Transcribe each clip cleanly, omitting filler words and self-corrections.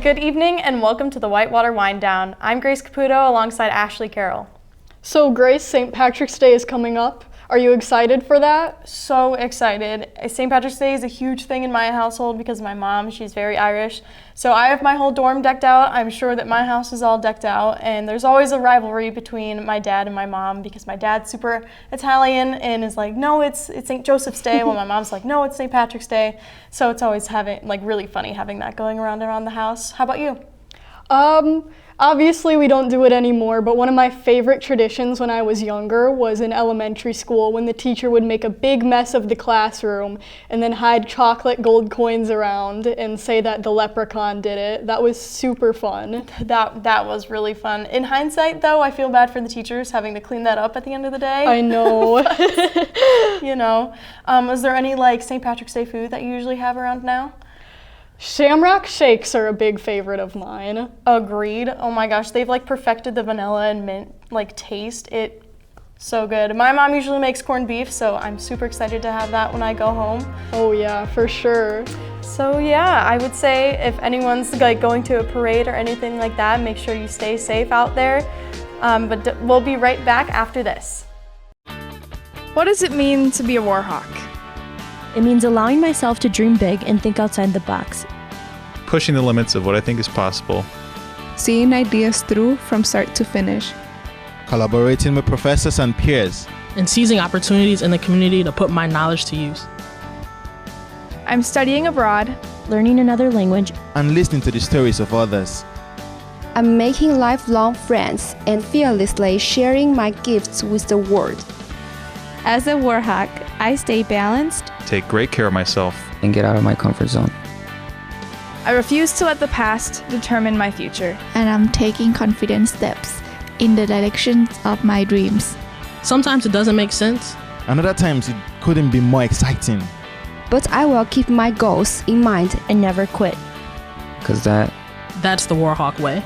Good evening and welcome to the Whitewater Wind Down. I'm Grace Caputo alongside Ashley Carroll. So Grace, St. Patrick's Day is coming up. Are you excited for that? So excited. St. Patrick's Day is a huge thing in my household because my mom, she's very Irish. So I have my whole dorm decked out. I'm sure that my house is all decked out. And there's always a rivalry between my dad and my mom because my dad's super Italian and is like, no, it's St. Joseph's Day, while my mom's like, no, it's St. Patrick's Day. So it's always really funny having that going around the house. How about you? Obviously we don't do it anymore, but one of my favorite traditions when I was younger was in elementary school when the teacher would make a big mess of the classroom and then hide chocolate gold coins around and say that the leprechaun did it. That was super fun. That was really fun. In hindsight, though, I feel bad for the teachers having to clean that up at the end of the day. I know. Is there any St. Patrick's Day food that you usually have around now? Shamrock shakes are a big favorite of mine. Agreed. Oh my gosh, they've perfected the vanilla and mint taste. It so good. My mom usually makes corned beef, so I'm super excited to have that when I go home. Oh yeah, for sure. So yeah, I would say if anyone's going to a parade or anything like that, make sure you stay safe out there. But we'll be right back after this. What does it mean to be a war hawk? It means allowing myself to dream big and think outside the box. Pushing the limits of what I think is possible. Seeing ideas through from start to finish. Collaborating with professors and peers. And seizing opportunities in the community to put my knowledge to use. I'm studying abroad. Learning another language. And listening to the stories of others. I'm making lifelong friends and fearlessly sharing my gifts with the world. As a war hawk, I stay balanced, take great care of myself, and get out of my comfort zone. I refuse to let the past determine my future. And I'm taking confident steps in the direction of my dreams. Sometimes it doesn't make sense. And other times it couldn't be more exciting. But I will keep my goals in mind and never quit. Because that's the war hawk way.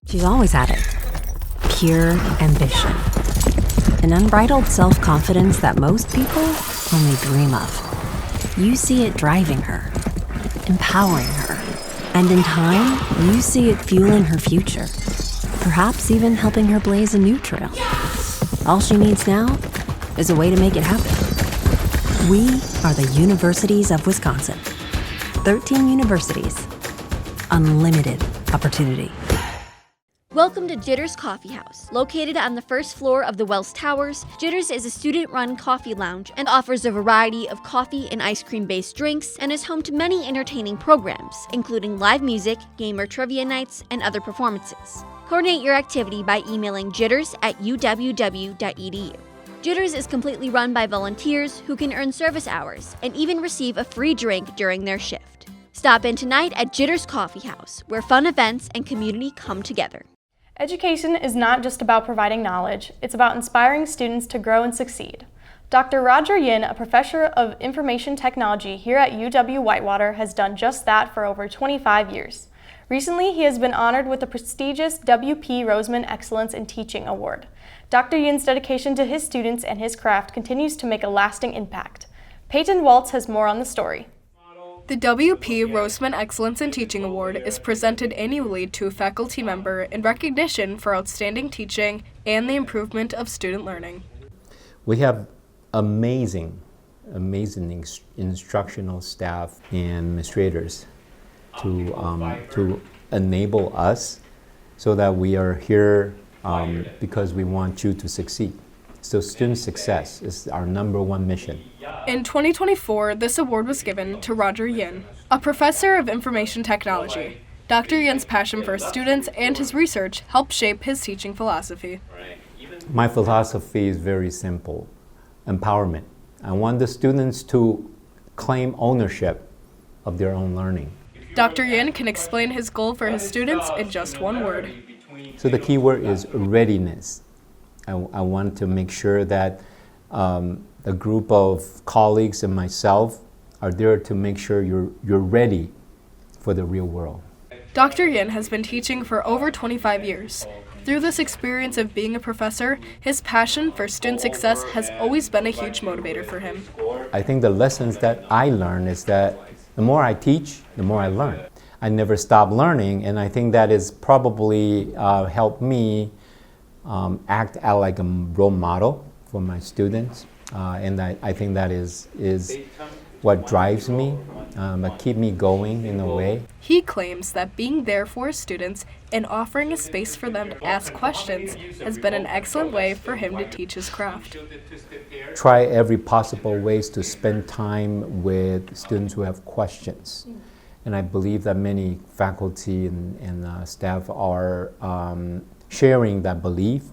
She's always had it. Pure ambition. An unbridled self-confidence that most people only dream of. You see it driving her, empowering her, and in time, you see it fueling her future. Perhaps even helping her blaze a new trail. All she needs now is a way to make it happen. We are the Universities of Wisconsin. 13 universities. Unlimited opportunity. Welcome to Jitters Coffee House. Located on the first floor of the Wells Towers, Jitters is a student-run coffee lounge and offers a variety of coffee and ice cream-based drinks and is home to many entertaining programs, including live music, gamer trivia nights, and other performances. Coordinate your activity by emailing jitters@uww.edu. Jitters is completely run by volunteers who can earn service hours and even receive a free drink during their shift. Stop in tonight at Jitters Coffee House, where fun events and community come together. Education is not just about providing knowledge, it's about inspiring students to grow and succeed. Dr. Roger Yin, a professor of information technology here at UW-Whitewater, has done just that for over 25 years. Recently, he has been honored with the prestigious W.P. Roseman Excellence in Teaching Award. Dr. Yin's dedication to his students and his craft continues to make a lasting impact. Peyton Waltz has more on the story. The W.P. Roseman Excellence in Teaching Award is presented annually to a faculty member in recognition for outstanding teaching and the improvement of student learning. We have amazing instructional staff and administrators to enable us so that we are here because we want you to succeed. So student success is our #1 mission. In 2024, this award was given to Roger Yin, a professor of information technology. Dr. Yin's passion for his students and his research helped shape his teaching philosophy. My philosophy is very simple: empowerment. I want the students to claim ownership of their own learning. Dr. Yin can explain his goal for his students in just one word. So the key word is readiness. I want to make sure that a group of colleagues and myself are there to make sure you're ready for the real world. Dr. Yin has been teaching for over 25 years. Through this experience of being a professor, his passion for student success has always been a huge motivator for him. I think the lessons that I learned is that the more I teach, the more I learn. I never stop learning, and I think that has probably helped me act out like a role model for my students. And I think that is what drives me, keep me going in a way. He claims that being there for his students and offering a space for them to ask questions has been an excellent way for him to teach his craft. Try every possible ways to spend time with students who have questions. And I believe that many faculty and staff are sharing that belief.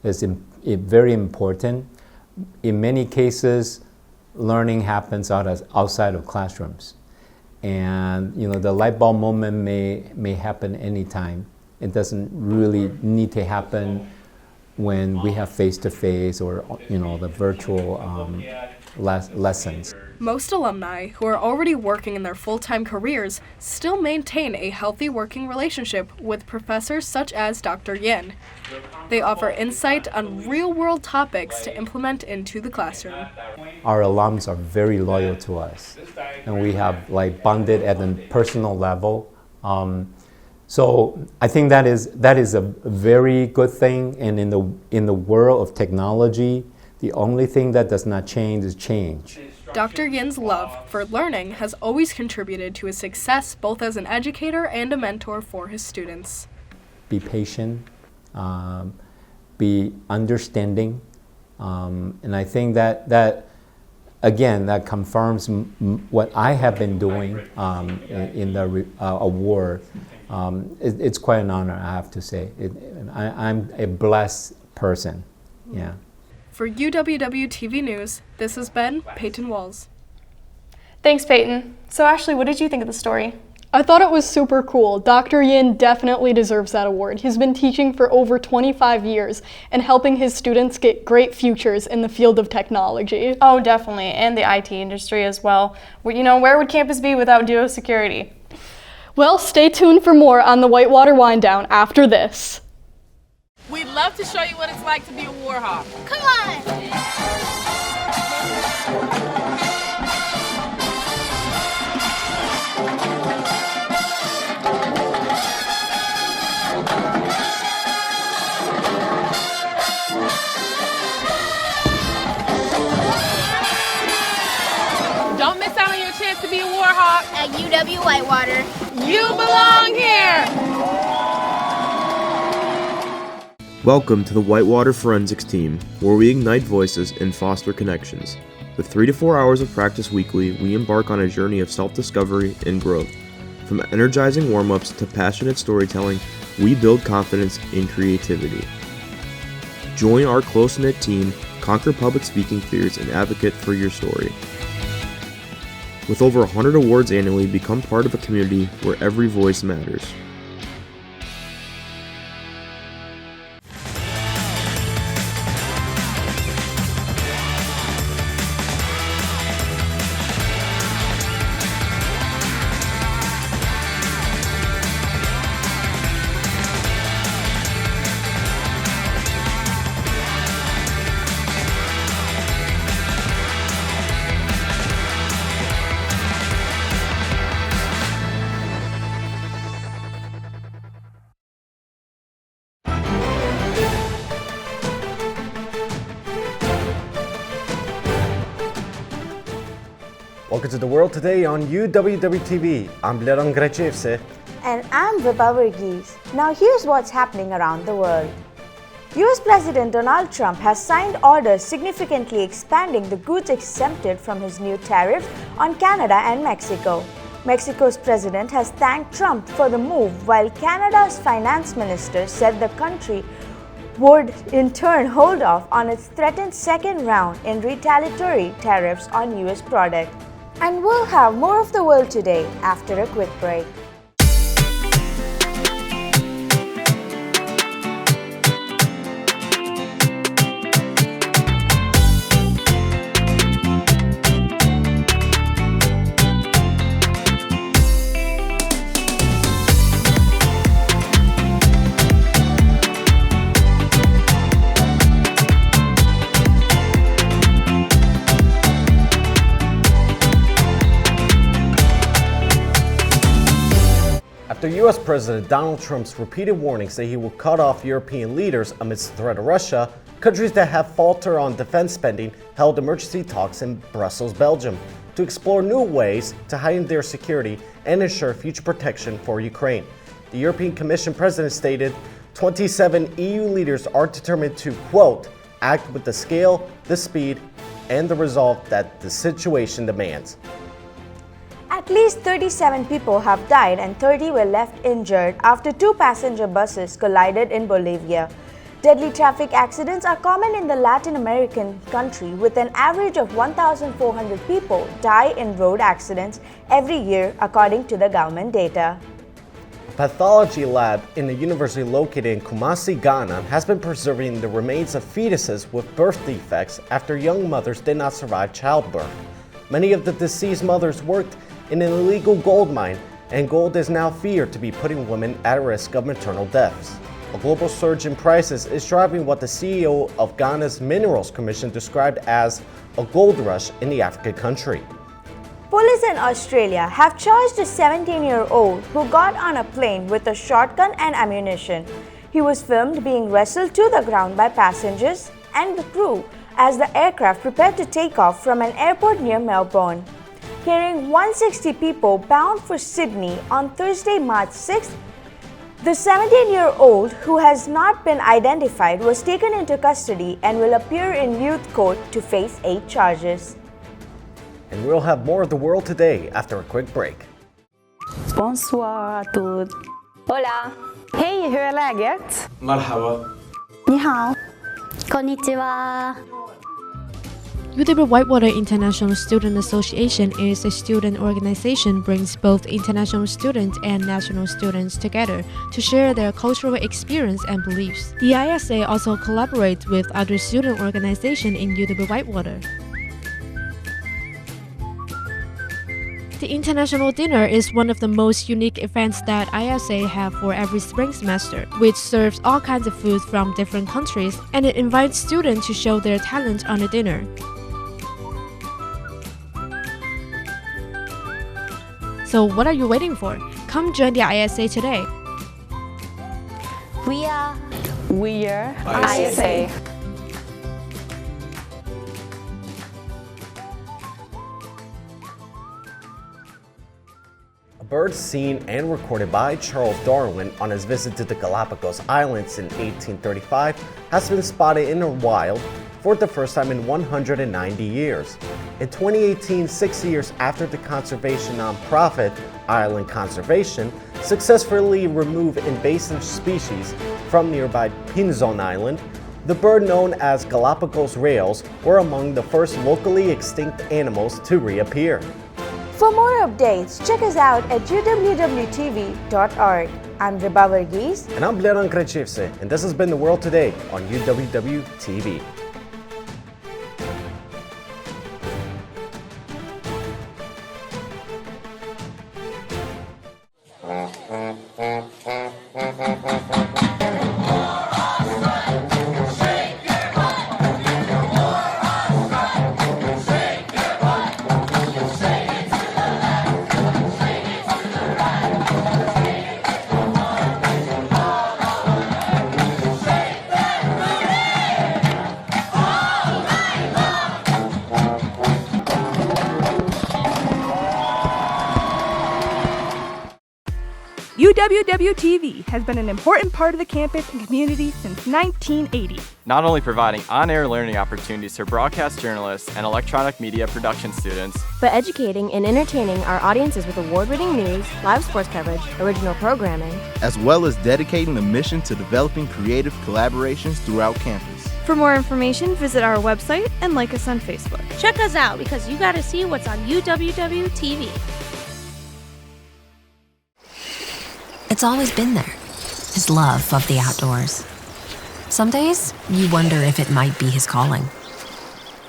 It's very important. In many cases, learning happens outside of classrooms. And the light bulb moment may happen anytime. It doesn't really need to happen when we have face-to-face or the virtual lessons. Most alumni who are already working in their full-time careers still maintain a healthy working relationship with professors such as Dr. Yin. They offer insight on real-world topics to implement into the classroom. Our alums are very loyal to us, and we have bonded at a personal level. So I think that is a very good thing. And in the world of technology, the only thing that does not change is change. Dr. Yin's love for learning has always contributed to his success both as an educator and a mentor for his students. Be patient, be understanding, and I think that again, that confirms what I have been doing in the award. It's quite an honor, I have to say. I'm a blessed person, yeah. For UWW-TV News, this has been Peyton Walls. Thanks, Peyton. So Ashley, what did you think of the story? I thought it was super cool. Dr. Yin definitely deserves that award. He's been teaching for over 25 years and helping his students get great futures in the field of technology. Oh, definitely, and the IT industry as well. Where would campus be without duo security? Well, stay tuned for more on the Whitewater Wind Down after this. We'd love to show you what it's like to be a Warhawk. Come on! Don't miss out on your chance to be a Warhawk. At UW Whitewater. You belong here! Welcome to the Whitewater Forensics team, where we ignite voices and foster connections. With 3 to 4 hours of practice weekly, we embark on a journey of self-discovery and growth. From energizing warm-ups to passionate storytelling, we build confidence and creativity. Join our close-knit team, conquer public speaking fears, and advocate for your story. With over 100 awards annually, become part of a community where every voice matters. Welcome to the world today on UWW-TV. I'm Bleran Grachevse. And I'm Vibha Varghese. Now here's what's happening around the world. US President Donald Trump has signed orders significantly expanding the goods exempted from his new tariffs on Canada and Mexico. Mexico's president has thanked Trump for the move, while Canada's finance minister said the country would in turn hold off on its threatened second round in retaliatory tariffs on US products. And we'll have more of the world today after a quick break. After U.S. President Donald Trump's repeated warnings that he will cut off European leaders amidst the threat of Russia, countries that have faltered on defense spending held emergency talks in Brussels, Belgium, to explore new ways to heighten their security and ensure future protection for Ukraine. The European Commission president stated 27 EU leaders are determined to, quote, act with the scale, the speed, and the resolve that the situation demands. At least 37 people have died and 30 were left injured after two passenger buses collided in Bolivia. Deadly traffic accidents are common in the Latin American country, with an average of 1,400 people die in road accidents every year, according to the government data. A pathology lab in the university located in Kumasi, Ghana, has been preserving the remains of fetuses with birth defects after young mothers did not survive childbirth. Many of the deceased mothers worked in an illegal gold mine, and gold is now feared to be putting women at risk of maternal deaths. A global surge in prices is driving what the CEO of Ghana's Minerals Commission described as a gold rush in the African country. Police in Australia have charged a 17-year-old who got on a plane with a shotgun and ammunition. He was filmed being wrestled to the ground by passengers and the crew as the aircraft prepared to take off from an airport near Melbourne. Carrying 160 people bound for Sydney on Thursday, March 6th, the 17-year-old, who has not been identified, was taken into custody and will appear in youth court to face 8 charges. And we'll have more of the world today after a quick break. Bonsoir à tous. Hola. Hej, hur är läget? Marhaba. Ni hao. Konnichiwa. UW Whitewater International Student Association is a student organization brings both international students and national students together to share their cultural experience and beliefs. The ISA also collaborates with other student organizations in UW Whitewater. The International Dinner is one of the most unique events that ISA have for every spring semester, which serves all kinds of food from different countries, and it invites students to show their talent on the dinner. So what are you waiting for? Come join the ISA today. We are ISA. A bird seen and recorded by Charles Darwin on his visit to the Galapagos Islands in 1835 has been spotted in the wild for the first time in 190 years. In 2018, 6 years after the conservation nonprofit Island Conservation successfully removed invasive species from nearby Pinzon Island, the bird known as Galapagos rails were among the first locally extinct animals to reappear. For more updates, check us out at uwwtv.org. I'm Riba Varghese. And I'm Bleran Krejcivse, and this has been The World Today on UWW-TV. UWW-TV has been an important part of the campus and community since 1980. Not only providing on-air learning opportunities for broadcast journalists and electronic media production students, but educating and entertaining our audiences with award-winning news, live sports coverage, original programming, as well as dedicating the mission to developing creative collaborations throughout campus. For more information, visit our website and like us on Facebook. Check us out because you gotta see what's on UWW TV. It's always been there, his love of the outdoors. Some days, you wonder if it might be his calling.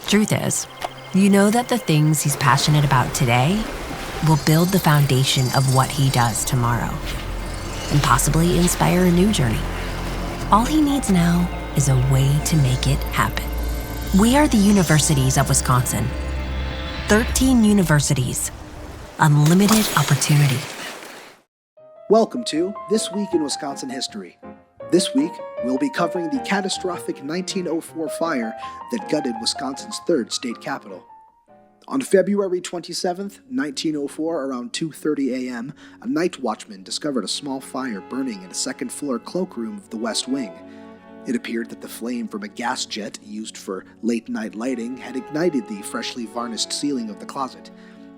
Truth is, you know that the things he's passionate about today will build the foundation of what he does tomorrow, and possibly inspire a new journey. All he needs now is a way to make it happen. We are the universities of Wisconsin. 13 universities, unlimited opportunity. Welcome to This Week in Wisconsin History. This week, we'll be covering the catastrophic 1904 fire that gutted Wisconsin's third state capital. On February 27th, 1904, around 2:30 a.m., a night watchman discovered a small fire burning in a second-floor cloakroom of the West Wing. It appeared that the flame from a gas jet used for late-night lighting had ignited the freshly varnished ceiling of the closet.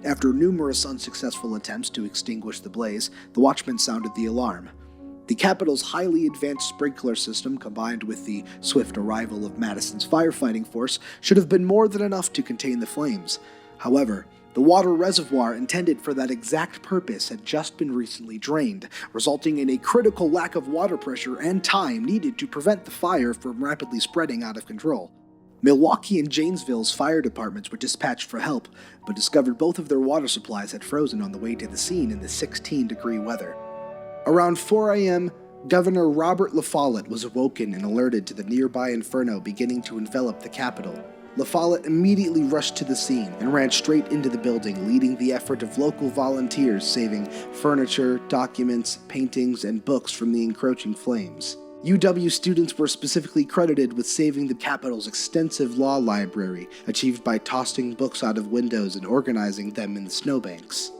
After numerous unsuccessful attempts to extinguish the blaze, the watchman sounded the alarm. The Capitol's highly advanced sprinkler system, combined with the swift arrival of Madison's firefighting force, should have been more than enough to contain the flames. However, the water reservoir intended for that exact purpose had just been recently drained, resulting in a critical lack of water pressure and time needed to prevent the fire from rapidly spreading out of control. Milwaukee and Janesville's fire departments were dispatched for help, but discovered both of their water supplies had frozen on the way to the scene in the 16-degree weather. Around 4 a.m., Governor Robert La Follette was awoken and alerted to the nearby inferno beginning to envelop the Capitol. La Follette immediately rushed to the scene and ran straight into the building, leading the effort of local volunteers saving furniture, documents, paintings, and books from the encroaching flames. UW students were specifically credited with saving the Capitol's extensive law library, achieved by tossing books out of windows and organizing them in the snowbanks.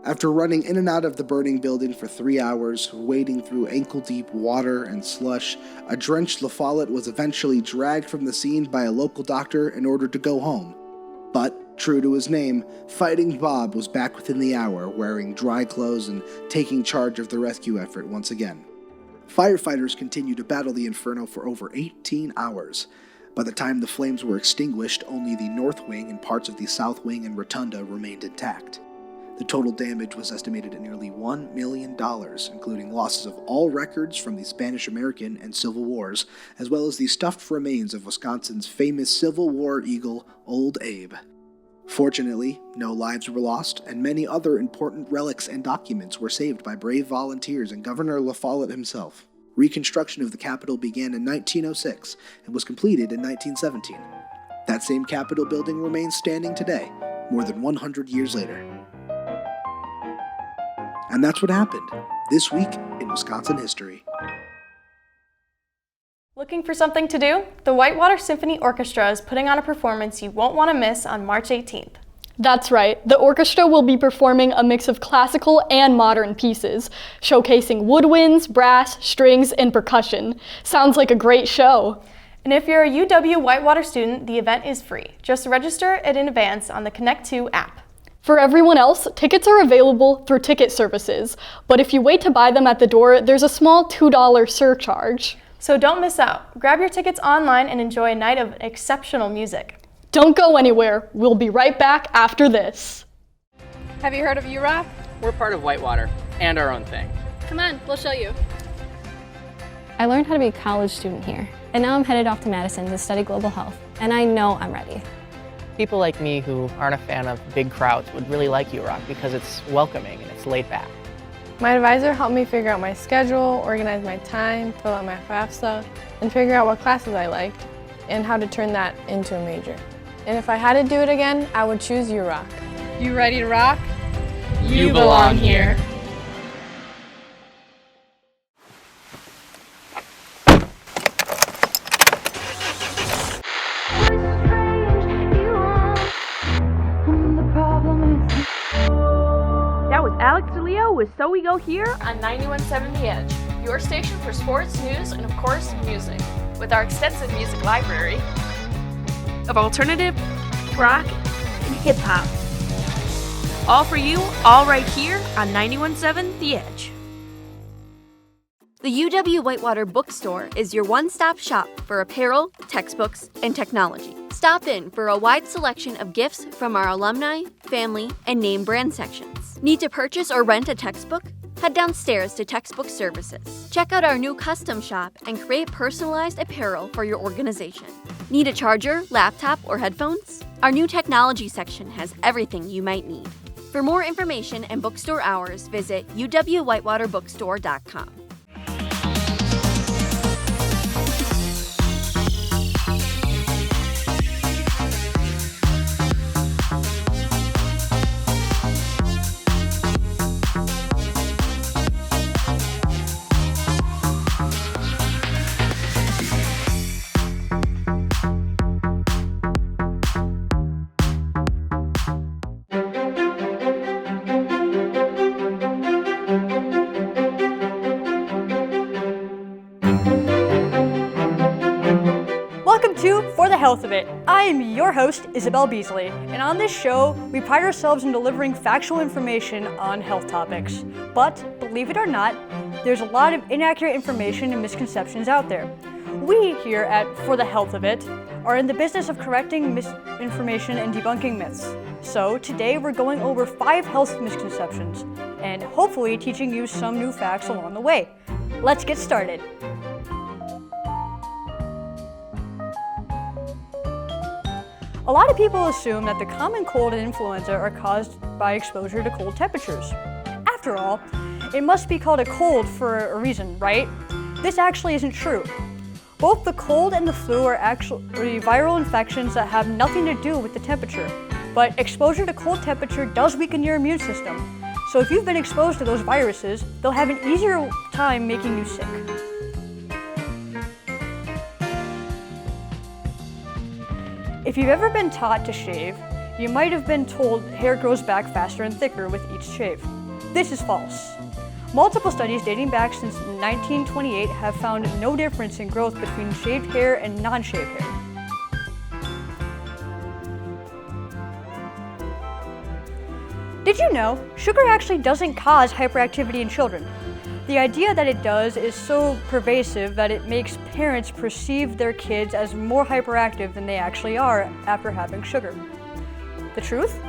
After running in and out of the burning building for 3 hours, wading through ankle-deep water and slush, a drenched La Follette was eventually dragged from the scene by a local doctor in order to go home. But, true to his name, Fighting Bob was back within the hour, wearing dry clothes and taking charge of the rescue effort once again. Firefighters continued to battle the inferno for over 18 hours. By the time the flames were extinguished, only the north wing and parts of the south wing and rotunda remained intact. The total damage was estimated at nearly $1 million, including losses of all records from the Spanish-American and Civil Wars, as well as the stuffed remains of Wisconsin's famous Civil War eagle, Old Abe. Fortunately, no lives were lost, and many other important relics and documents were saved by brave volunteers and Governor La Follette himself. Reconstruction of the Capitol began in 1906 and was completed in 1917. That same Capitol building remains standing today, more than 100 years later. And that's what happened this week in Wisconsin history. Looking for something to do? The Whitewater Symphony Orchestra is putting on a performance you won't want to miss on March 18th. That's right. The orchestra will be performing a mix of classical and modern pieces, showcasing woodwinds, brass, strings, and percussion. Sounds like a great show. And if you're a UW Whitewater student, the event is free. Just register it in advance on the Connect2 app. For everyone else, tickets are available through ticket services, but if you wait to buy them at the door, there's a small $2 surcharge. So don't miss out. Grab your tickets online and enjoy a night of exceptional music. Don't go anywhere. We'll be right back after this. Have you heard of UROC? We're part of Whitewater and our own thing. Come on, we'll show you. I learned how to be a college student here, and now I'm headed off to Madison to study global health, and I know I'm ready. People like me who aren't a fan of big crowds would really like UROC because it's welcoming and it's laid back. My advisor helped me figure out my schedule, organize my time, fill out my FAFSA, and figure out what classes I liked and how to turn that into a major. And if I had to do it again, I would choose UROC. You ready to rock? You belong here. Alex DeLeo with So We Go Here on 91.7 The Edge, your station for sports, news, and of course, music. With our extensive music library of alternative, rock, and hip-hop. All for you, all right here on 91.7 The Edge. The UW Whitewater Bookstore is your one-stop shop for apparel, textbooks, and technology. Stop in for a wide selection of gifts from our alumni, family, and name brand sections. Need to purchase or rent a textbook? Head downstairs to Textbook Services. Check out our new custom shop and create personalized apparel for your organization. Need a charger, laptop, or headphones? Our new technology section has everything you might need. For more information and bookstore hours, visit uwwhitewaterbookstore.com. For the health of it, I am your host, Isabel Beasley, and on this show, we pride ourselves in delivering factual information on health topics. But, believe it or not, there's a lot of inaccurate information and misconceptions out there. We here at For the Health of It are in the business of correcting misinformation and debunking myths. So today we're going over 5 health misconceptions, and hopefully teaching you some new facts along the way. Let's get started. A lot of people assume that the common cold and influenza are caused by exposure to cold temperatures. After all, it must be called a cold for a reason, right? This actually isn't true. Both the cold and the flu are actually viral infections that have nothing to do with the temperature, but exposure to cold temperature does weaken your immune system. So if you've been exposed to those viruses, they'll have an easier time making you sick. If you've ever been taught to shave, you might have been told hair grows back faster and thicker with each shave. This is false. Multiple studies dating back since 1928 have found no difference in growth between shaved hair and non-shaved hair. Did you know sugar actually doesn't cause hyperactivity in children? The idea that it does is so pervasive that it makes parents perceive their kids as more hyperactive than they actually are after having sugar. The truth?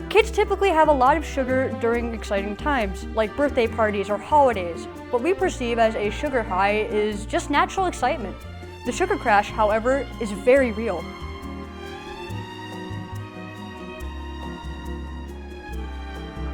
Kids typically have a lot of sugar during exciting times, like birthday parties or holidays. What we perceive as a sugar high is just natural excitement. The sugar crash, however, is very real.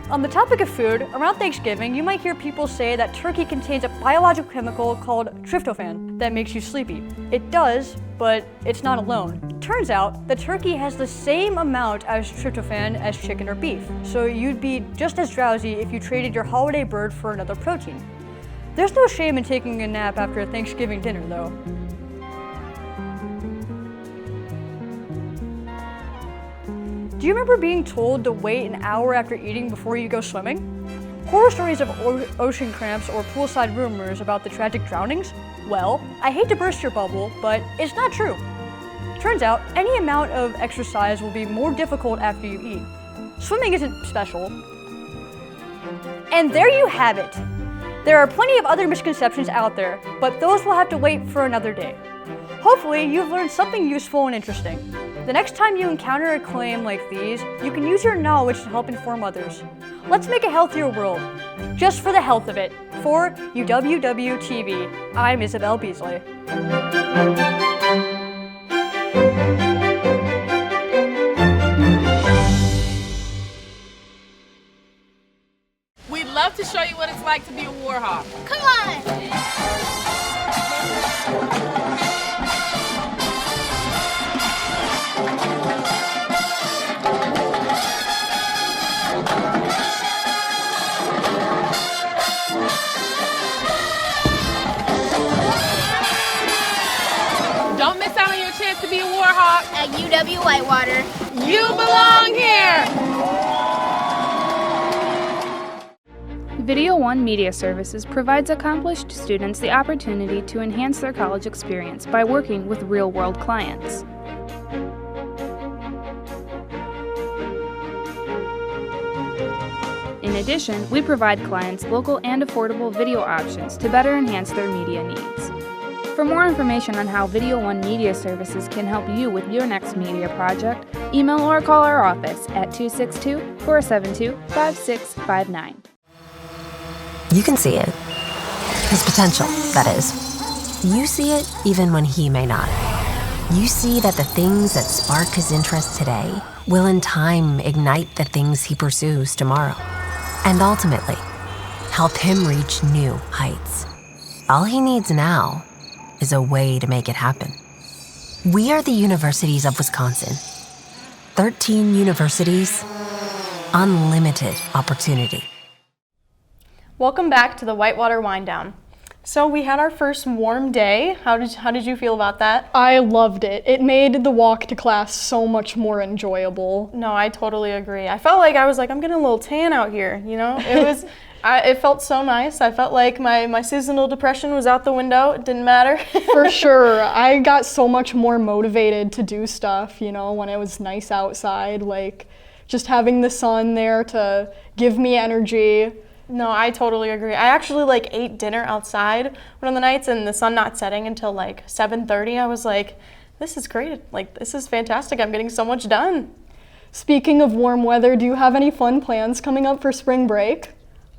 On the topic of food, around Thanksgiving, you might hear people say that turkey contains a biological chemical called tryptophan that makes you sleepy. It does, but it's not alone. Turns out, the turkey has the same amount as tryptophan as chicken or beef, so you'd be just as drowsy if you traded your holiday bird for another protein. There's no shame in taking a nap after a Thanksgiving dinner, though. Do you remember being told to wait an hour after eating before you go swimming? Horror stories of ocean cramps or poolside rumors about the tragic drownings? Well, I hate to burst your bubble, but it's not true. Turns out, any amount of exercise will be more difficult after you eat. Swimming isn't special. And there you have it. There are plenty of other misconceptions out there, but those will have to wait for another day. Hopefully, you've learned something useful and interesting. The next time you encounter a claim like these, you can use your knowledge to help inform others. Let's make a healthier world, just for the health of it. For UWW-TV, I'm Isabel Beasley. We'd love to show you what it's like to be a war hawk. Come on! Don't miss out on your chance to be a war hawk. At UW Whitewater. You belong here! Video One Media Services provides accomplished students the opportunity to enhance their college experience by working with real-world clients. In addition, we provide clients local and affordable video options to better enhance their media needs. For more information on how Video One Media Services can help you with your next media project, email or call our office at 262-472-5659. You can see it. His potential, that is. You see it even when he may not. You see that the things that spark his interest today will in time ignite the things he pursues tomorrow. And ultimately, help him reach new heights. All he needs now is a way to make it happen. We are the Universities of Wisconsin. 13 universities, unlimited opportunity. Welcome back to the Whitewater Wind Down. So we had our first warm day. How did you feel about that? I loved it. It made the walk to class so much more enjoyable. No, I totally agree. I felt like I'm getting a little tan out here, you know? It felt so nice. I felt like my seasonal depression was out the window. It didn't matter. For sure. I got so much more motivated to do stuff, you know, when it was nice outside, like just having the sun there to give me energy. No, I totally agree. I actually ate dinner outside one of the nights and the sun not setting until 7:30. I was like, this is great. This is fantastic. I'm getting so much done. Speaking of warm weather, do you have any fun plans coming up for spring break?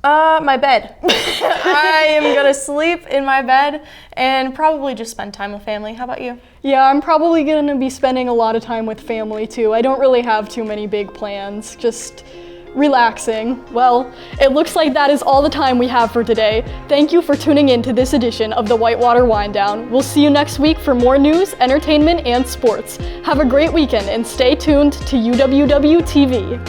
My bed. I am gonna sleep in my bed and probably just spend time with family. How about you? Yeah, I'm probably gonna be spending a lot of time with family too. I don't really have too many big plans, just relaxing. Well, it looks like that is all the time we have for today. Thank you for tuning in to this edition of the Whitewater Wind Down. We'll see you next week for more news, entertainment, and sports. Have a great weekend and stay tuned to UWW TV.